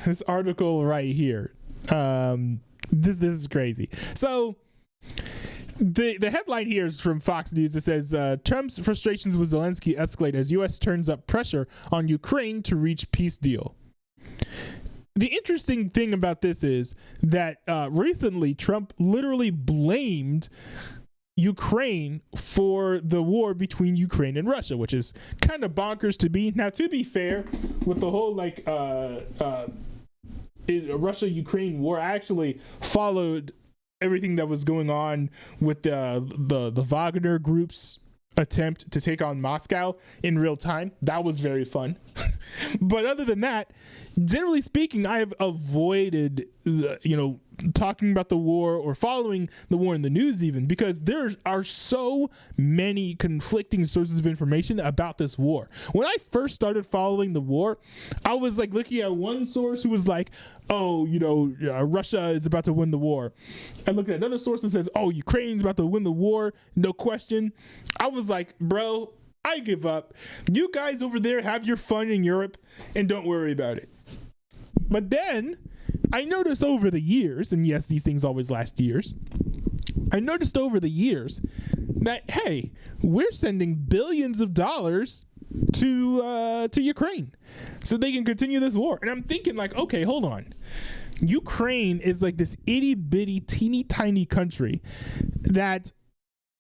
this article right here. This is crazy. So the headline here is from Fox News. It says Trump's frustrations with Zelensky escalate as U.S. turns up pressure on Ukraine to reach peace deal. The interesting thing about this is that recently Trump literally blamed Ukraine for the war between Ukraine and Russia, which is kind of bonkers to be. Now, to be fair, with the whole Russia-Ukraine war, I actually followed everything that was going on with the Wagner Group's attempt to take on Moscow in real time. That was very fun. But other than that, generally speaking, I have avoided talking about the war or following the war in the news, even because there are so many conflicting sources of information about this war. When I first started following the war, I was like looking at one source who was like, Russia is about to win the war. I looked at another source that says, Ukraine's about to win the war, no question. I was like, bro, I give up. You guys over there have your fun in Europe and don't worry about it. But then I noticed over the years, and yes, these things always last years, I noticed over the years that, hey, we're sending billions of dollars to Ukraine so they can continue this war. And I'm thinking like, okay, hold on. Ukraine is like this itty bitty teeny tiny country that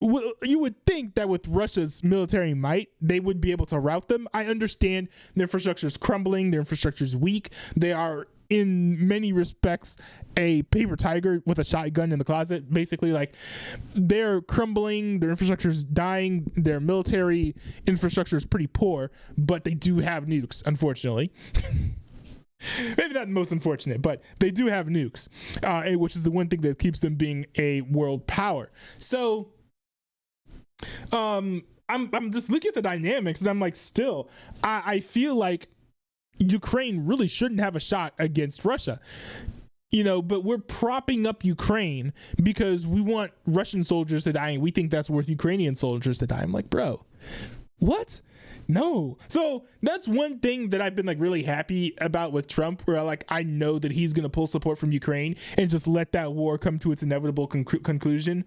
you would think that with Russia's military might, they would be able to rout them. I understand their infrastructure is crumbling. Their infrastructure is weak. They are, in many respects, a paper tiger with a shotgun in the closet. Basically, like, they're crumbling. Their infrastructure is dying. Their military infrastructure is pretty poor, but they do have nukes, unfortunately. Maybe not the most unfortunate, but they do have nukes, which is the one thing that keeps them being a world power. So I'm just looking at the dynamics, and I'm like, still, I feel like Ukraine really shouldn't have a shot against Russia, but we're propping up Ukraine because we want Russian soldiers to die, and we think that's worth Ukrainian soldiers to die. I'm like, bro, what? No. So that's one thing that I've been like really happy about with Trump, where like I know that he's going to pull support from Ukraine and just let that war come to its inevitable conclusion.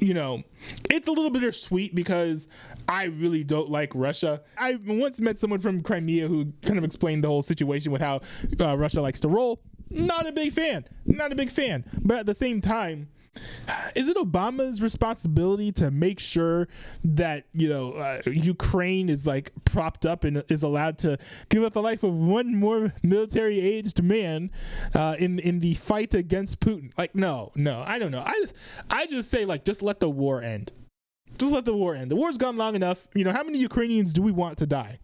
It's a little bittersweet because I really don't like Russia. I once met someone from Crimea who kind of explained the whole situation with how Russia likes to roll. Not a big fan. But at the same time, is it Obama's responsibility to make sure that Ukraine is like propped up and is allowed to give up the life of one more military-aged man in the fight against Putin? Like, no, I don't know. I just say, like, just let the war end. Just let the war end. The war's gone long enough. How many Ukrainians do we want to die?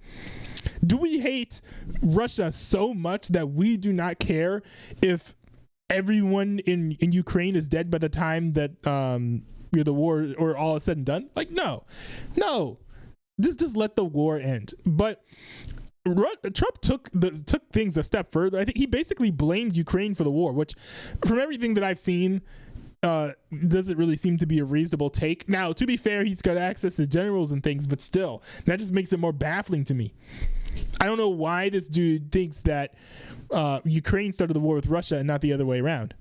Do we hate Russia so much that we do not care if everyone in Ukraine is dead by the time that the war or all is said and done? Like, no, just let the war end. But Trump took things a step further. I think he basically blamed Ukraine for the war, which, from everything that I've seen, doesn't really seem to be a reasonable take. Now, to be fair, he's got access to generals and things, but still, that just makes it more baffling to me. I don't know why this dude thinks that Ukraine started the war with Russia and not the other way around.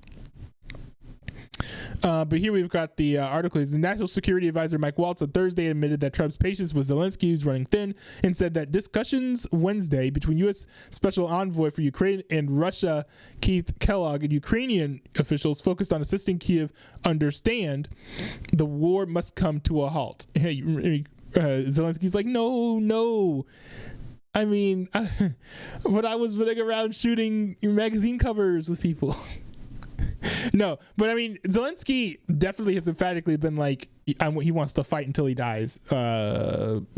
But here we've got the article. The National Security Advisor Mike Waltz on Thursday admitted that Trump's patience with Zelensky is running thin and said that discussions Wednesday between U.S. Special Envoy for Ukraine and Russia, Keith Kellogg, and Ukrainian officials focused on assisting Kyiv understand the war must come to a halt. Hey, Zelensky's like, no. I mean, but I was running around shooting magazine covers with people. No, but I mean, Zelensky definitely has emphatically been like, he wants to fight until he dies,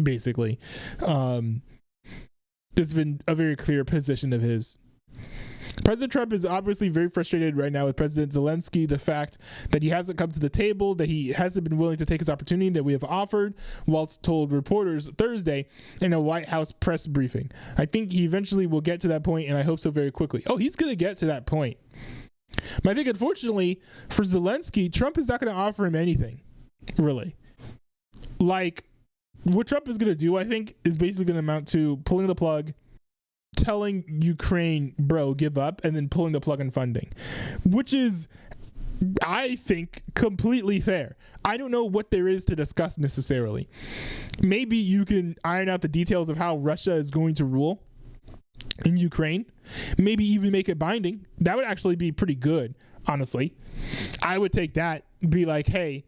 basically. It's been a very clear position of his. President Trump is obviously very frustrated right now with President Zelensky. The fact that he hasn't come to the table, that he hasn't been willing to take his opportunity that we have offered, Waltz told reporters Thursday in a White House press briefing. I think he eventually will get to that point, and I hope so very quickly. Oh, he's going to get to that point. But I think, unfortunately, for Zelensky, Trump is not going to offer him anything, really. Like, what Trump is going to do, I think, is basically going to amount to pulling the plug, telling Ukraine, bro, give up, and then pulling the plug on funding, which is, I think, completely fair. I don't know what there is to discuss necessarily. Maybe you can iron out the details of how Russia is going to rule in Ukraine. Maybe even make it binding. That would actually be pretty good, honestly. I would take that, be like, hey,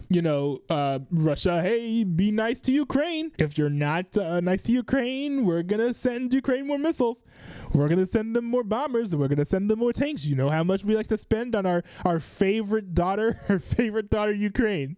Russia, hey, be nice to Ukraine. If you're not nice to Ukraine, we're going to send Ukraine more missiles. We're going to send them more bombers. We're going to send them more tanks. You know how much we like to spend on our favorite daughter, Ukraine.